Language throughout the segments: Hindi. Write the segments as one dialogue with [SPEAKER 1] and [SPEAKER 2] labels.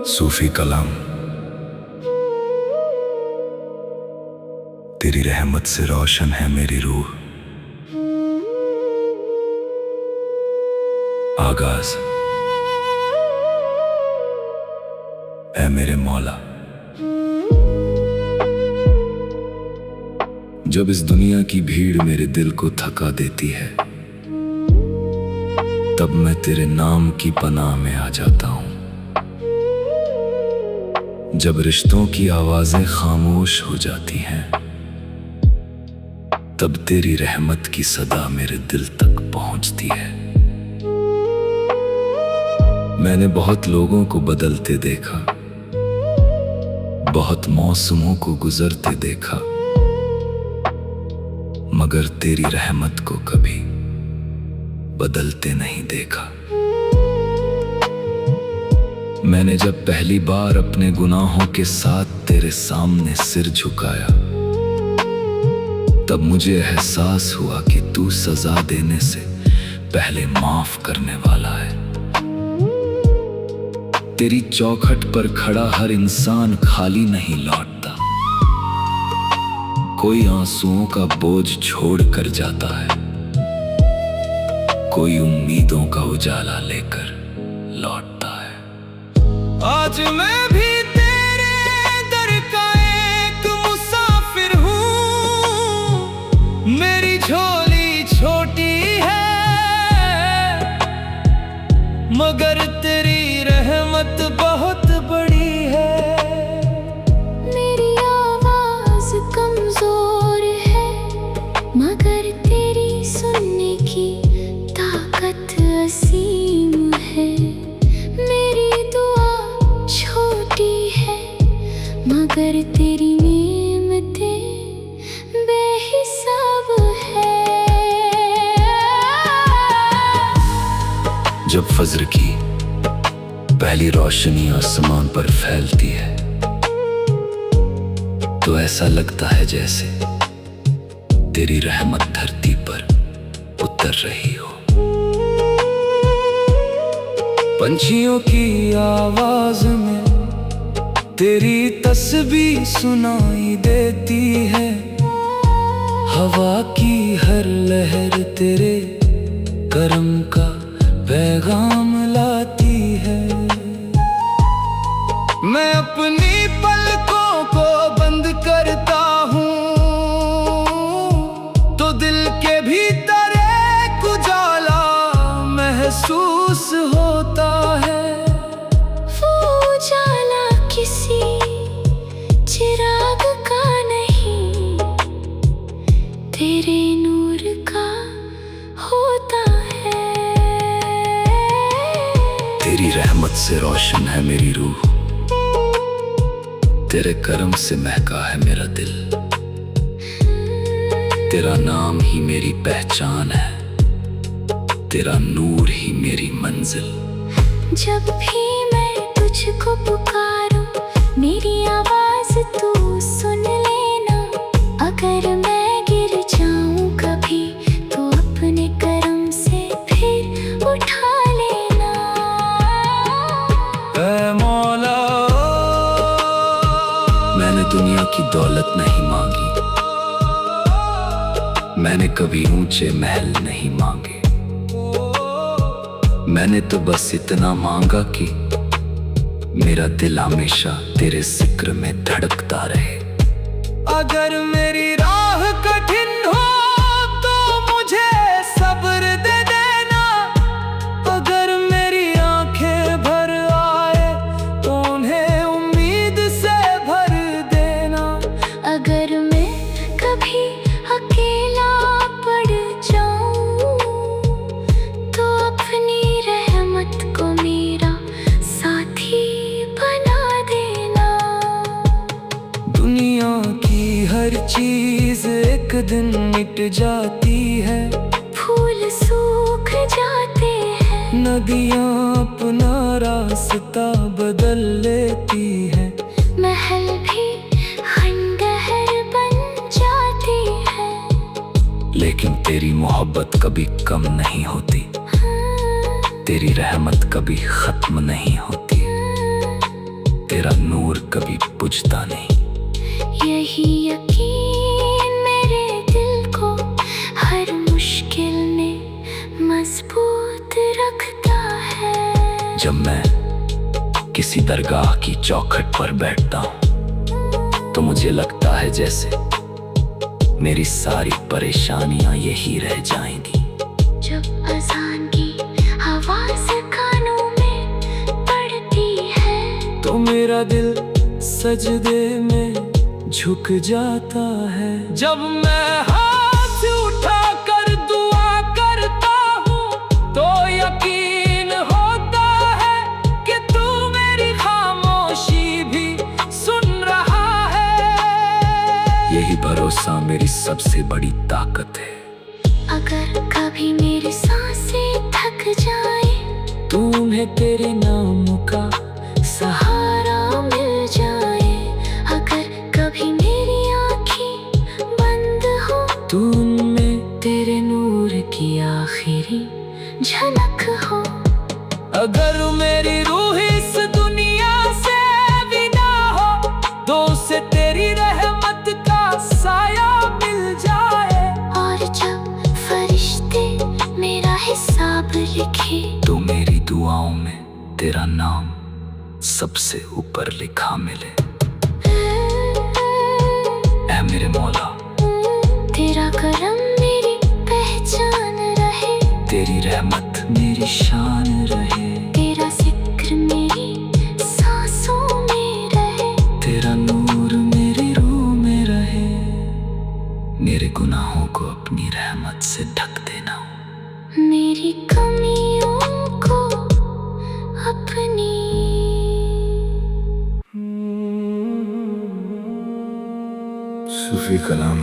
[SPEAKER 1] सूफी कलाम। तेरी रहमत से रोशन है मेरी रूह। आगाज है मेरे मौला। जब इस दुनिया की भीड़ मेरे दिल को थका देती है, तब मैं तेरे नाम की पनाह में आ जाता हूं। जब रिश्तों की आवाजें खामोश हो जाती हैं, तब तेरी रहमत की सदा मेरे दिल तक पहुंचती है। मैंने बहुत लोगों को बदलते देखा, बहुत मौसमों को गुजरते देखा, मगर तेरी रहमत को कभी बदलते नहीं देखा। मैंने जब पहली बार अपने गुनाहों के साथ तेरे सामने सिर झुकाया, तब मुझे एहसास हुआ कि तू सजा देने से पहले माफ करने वाला है। तेरी चौखट पर खड़ा हर इंसान खाली नहीं लौटता। कोई आंसुओं का बोझ छोड़ कर जाता है, कोई उम्मीदों का उजाला लेकर लौटता है। आज मैं भी तेरे दर का एक मुसाफिर हूँ। मेरी झोली छोटी है, मगर तेरी रहमत बहुत बड़ी है।
[SPEAKER 2] मेरी आवाज कमजोर है, मगर तेरी सुनने की ताकत असीम है। मेरी दुआ छोटी है, मगर तेरी नेमतें बेहिसाब है।
[SPEAKER 1] जब फज्र की पहली रोशनी आसमान पर फैलती है, तो ऐसा लगता है जैसे तेरी रहमत धरती पर उतर रही हो। पंछियों की आवाज में तेरी तस्बीह सुनाई देती है। हवा की हर लहर तेरे करम का पैगाम लाती है। मैं अपनी पलकों को बंद करता हूँ, तो दिल के भीतर एक उजाला महसूस होता है।
[SPEAKER 2] वो उजाला किसी चिराग का नहीं, तेरे नूर का होता है।
[SPEAKER 1] तेरी रहमत से रोशन है मेरी रूह। तेरे करम से महका है मेरा दिल। तेरा नाम ही मेरी पहचान है, तेरा नूर ही मेरी मंजिल।
[SPEAKER 2] जब भी मैं तुझको पुकारूं, मेरी आवाज तू सुन लेना। अगर मैं गिर जाऊं कभी, तो अपने करम से फिर उठा लेना।
[SPEAKER 1] ऐ मौला, मैंने दुनिया की दौलत नहीं मांगी, मैंने कभी ऊंचे महल नहीं मांगे। मैंने तो बस इतना मांगा कि मेरा दिल हमेशा तेरे जिक्र में धड़कता रहे। अगर मेरी राह कठिन हो तो मुझे सब्र दे देना। अगर मेरी आंखें भर आए तो उन्हें उम्मीद से भर देना।
[SPEAKER 2] अगर मैं कभी अकेला पड़ जाऊं, तो अपनी रहमत को मेरा साथी बना देना।
[SPEAKER 1] दुनिया की हर चीज एक दिन मिट जाती है,
[SPEAKER 2] फूल सूख जाते हैं,
[SPEAKER 1] नदियाँ अपना रास्ता बदल लेती है।
[SPEAKER 2] महल भी खंडहर
[SPEAKER 1] लेकिन तेरी मोहब्बत कभी कम नहीं होती, तेरी रहमत कभी खत्म नहीं होती, तेरा नूर कभी बुझता नहीं।
[SPEAKER 2] यही यकीन मेरे दिल को हर मुश्किल में मजबूत रखता है।
[SPEAKER 1] जब मैं किसी दरगाह की चौखट पर बैठता हूँ तो मुझे लगता है जैसे मेरी सारी परेशानियां यही रह जाएंगी।
[SPEAKER 2] जब अज़ान की आवाज़ कानों में पड़ती है
[SPEAKER 1] तो मेरा दिल सजदे में झुक जाता है। जब मैं हाथ उठा कर दुआ करता हूँ तो यकीन होता है कि तू मेरी खामोशी भी सुन रहा है। यही भरोसा मेरी सबसे बड़ी ताकत है।
[SPEAKER 2] अगर कभी मेरी सांसें थक जाए
[SPEAKER 1] तुम्हें तेरे नाम का
[SPEAKER 2] सहारा मिल जाए। अगर कभी मेरी आँखें बंद हो
[SPEAKER 1] तो उनमें तेरे नूर की आखिरी
[SPEAKER 2] झलक हो।
[SPEAKER 1] अगर मेरी रूह इस दुनिया से विदा हो तो उसे तेरी रहमत का साया मिल जाए।
[SPEAKER 2] और जब फरिश्ते मेरा हिसाब लिखे
[SPEAKER 1] तो मेरी दुआओं में तेरा नाम सबसे ऊपर लिखा मिले। ऐ मेरे मौला,
[SPEAKER 2] तेरा करम मेरी पहचान रहे,
[SPEAKER 1] तेरी रहमत मेरी शान रहे,
[SPEAKER 2] तेरा जिक्र मेरी सांसों में रहे,
[SPEAKER 1] तेरा नूर मेरी रूह में रहे। मेरे गुनाहों को अपनी रहमत से ढक देना,
[SPEAKER 2] मेरी कमियों को अपनी।
[SPEAKER 1] सूफी कलाम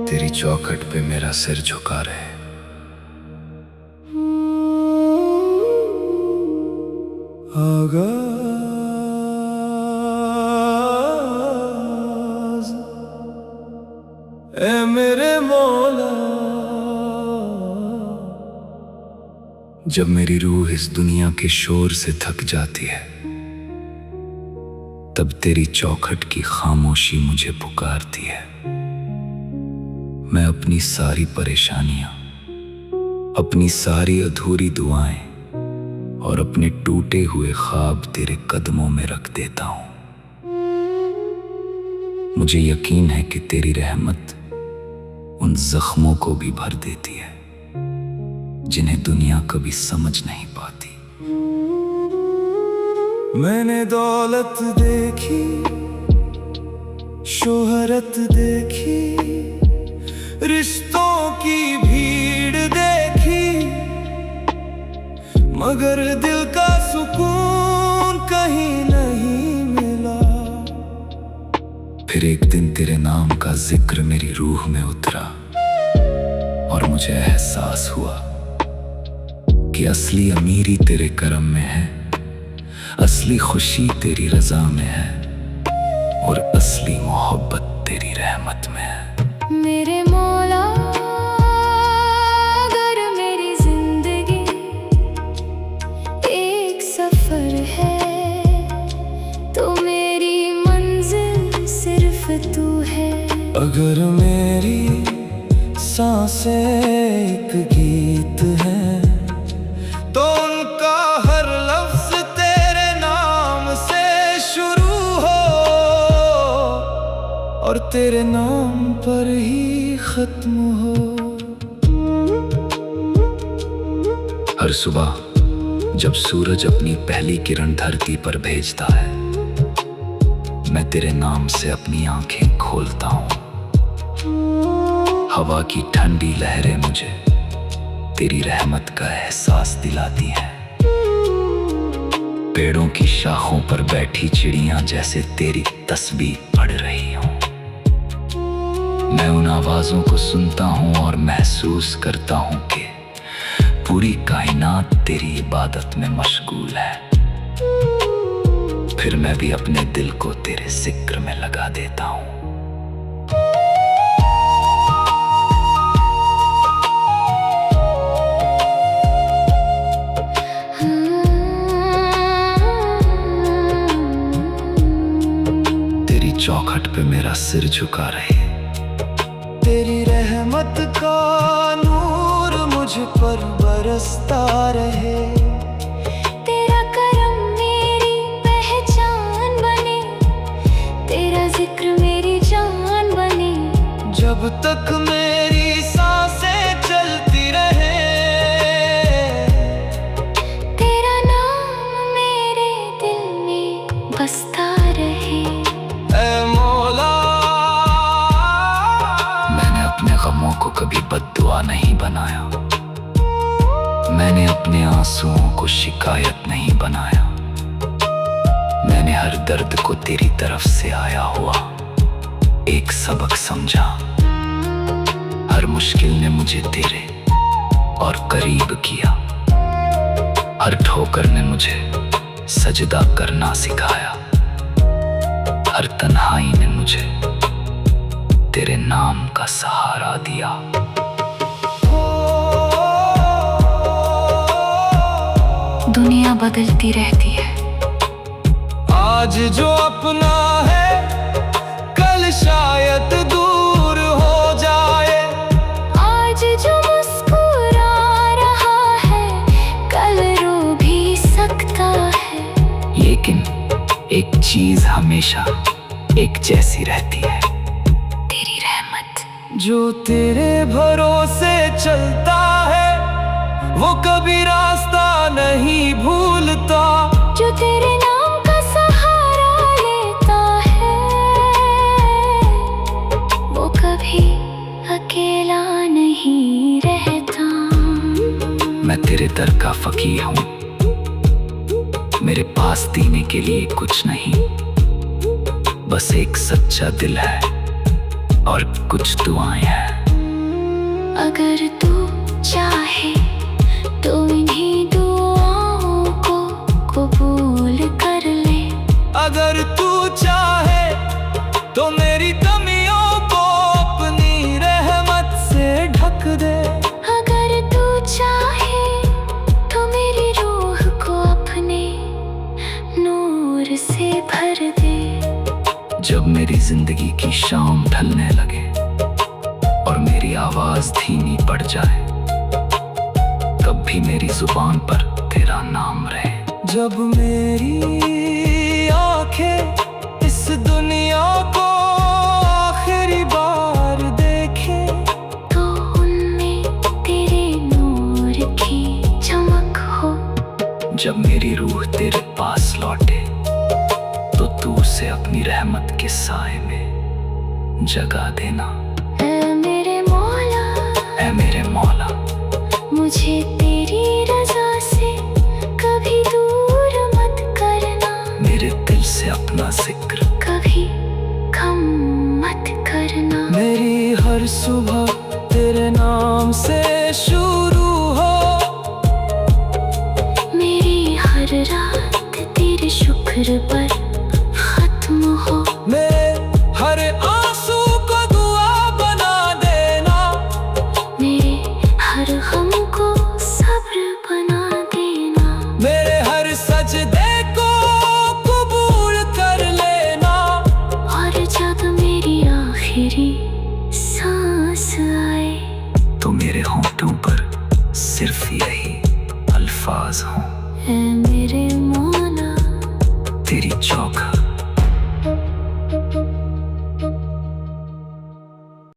[SPEAKER 1] तेरी चौखट पे मेरा सिर झुका रहे। आगाज ऐ मेरे मौला, जब मेरी रूह इस दुनिया के शोर से थक जाती है तब तेरी चौखट की खामोशी मुझे पुकारती है। मैं अपनी सारी परेशानियां, अपनी सारी अधूरी दुआएं और अपने टूटे हुए ख्वाब तेरे कदमों में रख देता हूं। मुझे यकीन है कि तेरी रहमत उन जख्मों को भी भर देती है जिन्हें दुनिया कभी समझ नहीं पाती। मैंने दौलत देखी, शोहरत देखी, रिश्तों की भीड़ देखी, मगर दिल का सुकून कहीं नहीं मिला। फिर एक दिन तेरे नाम का जिक्र मेरी रूह में उतरा और मुझे एहसास हुआ कि असली अमीरी तेरे करम में है, असली खुशी तेरी रजा में है और असली मोहब्बत तेरी रहमत में है।
[SPEAKER 2] मेरे मौला, अगर मेरी जिंदगी एक सफर है तो मेरी मंजिल सिर्फ तू है।
[SPEAKER 1] अगर मेरी सांसें एक गीत है तो उनका हर लफ्ज तेरे नाम से शुरू हो और तेरे नाम पर ही खत्म हो। हर सुबह जब सूरज अपनी पहली किरण धरती पर भेजता है, मैं तेरे नाम से अपनी आंखें खोलता हूँ। हवा की ठंडी लहरें मुझे तेरी रहमत का एहसास दिलाती हैं। पेड़ों की शाखों पर बैठी चिड़ियां जैसे तेरी तस्बीह पढ़ रही हूं। मैं उन आवाजों को सुनता हूं और महसूस करता हूं कि पूरी कायनात तेरी इबादत में मशगूल है। फिर मैं भी अपने दिल को तेरे जिक्र में लगा देता हूं। चौखट पे मेरा सिर झुका रहे।
[SPEAKER 3] तेरी रहमत का नूर मुझ पर बरसता रहे।
[SPEAKER 2] तेरा करम मेरी पहचान बने, तेरा जिक्र मेरी जान बने।
[SPEAKER 3] जब तक मेरी सांसें चलती रहे,
[SPEAKER 2] तेरा नाम मेरे दिल में बसता रहे।
[SPEAKER 3] ऐ मौला,
[SPEAKER 1] मैंने अपने गमों को कभी बद्दुआ नहीं बनाया, मैंने अपने आंसुओं को शिकायत नहीं बनाया। मैंने हर दर्द को तेरी तरफ से आया हुआ एक सबक समझा। हर मुश्किल ने मुझे तेरे और करीब किया। हर ठोकर ने मुझे सजदा करना सिखाया। हर तन्हाई ने मुझे तेरे नाम का सहारा दिया। दुनिया बदलती रहती है,
[SPEAKER 3] आज जो अपना है कल शायद दूर हो जाए।
[SPEAKER 2] आज जो मुस्कुरा रहा है कल रो भी सकता है।
[SPEAKER 1] लेकिन एक चीज हमेशा एक जैसी रहती है, तेरी रहमत।
[SPEAKER 3] जो तेरे भरोसे चलता है वो कभी रास्ता नहीं भूलता।
[SPEAKER 2] जो तेरे नाम का सहारा लेता है वो कभी अकेला नहीं रहता।
[SPEAKER 1] मैं तेरे दर का फकीर हूँ, मेरे पास देने के लिए कुछ नहीं, बस एक सच्चा दिल है और कुछ दुआएं हैं।
[SPEAKER 2] अगर तू चाहे तो इन्हीं दुआओं को कबूल कर ले।
[SPEAKER 3] अगर तू चाहे तो मेरी कमियों को अपनी रहमत से ढक दे।
[SPEAKER 2] अगर तू चाहे तो मेरी रूह को अपने नूर से भर दे।
[SPEAKER 1] जब मेरी जिंदगी की शाम ढलने लगे और मेरी आवाज धीमी पड़ जाए, तब भी मेरी जुबान पर तेरा नाम रहे।
[SPEAKER 3] जब मेरी आंखें इस दुनिया को आखिरी बार देखे,
[SPEAKER 2] तो उनमें तेरे नूर की चमक हो।
[SPEAKER 1] जब मेरी रूह तेरे पास लौटे, तो तू उसे अपनी रहमत के साए में जगा देना।
[SPEAKER 2] ऐ मेरे मौला,
[SPEAKER 1] ऐ मेरे मौला,
[SPEAKER 2] मुझे तेरी रज़ा से कभी दूर मत करना।
[SPEAKER 1] मेरे दिल से अपना जिक्र
[SPEAKER 2] कभी कम मत करना।
[SPEAKER 3] मेरी हर सुबह तेरे नाम से शुरू हो।
[SPEAKER 2] मेरी हर रात तेरे शुक्र पर खत्म हो।
[SPEAKER 3] मेरे हर आंसू को दुआ बना देना।
[SPEAKER 2] मेरे हर गम को सब्र बना देना।
[SPEAKER 3] मेरे हर सजदे को कबूल कर लेना।
[SPEAKER 2] और जब मेरी आखिरी सांस आए,
[SPEAKER 1] तो मेरे होंठों पर सिर्फ यही अल्फाज हों,
[SPEAKER 2] ऐ मेरे मौला,
[SPEAKER 1] तेरी चौखट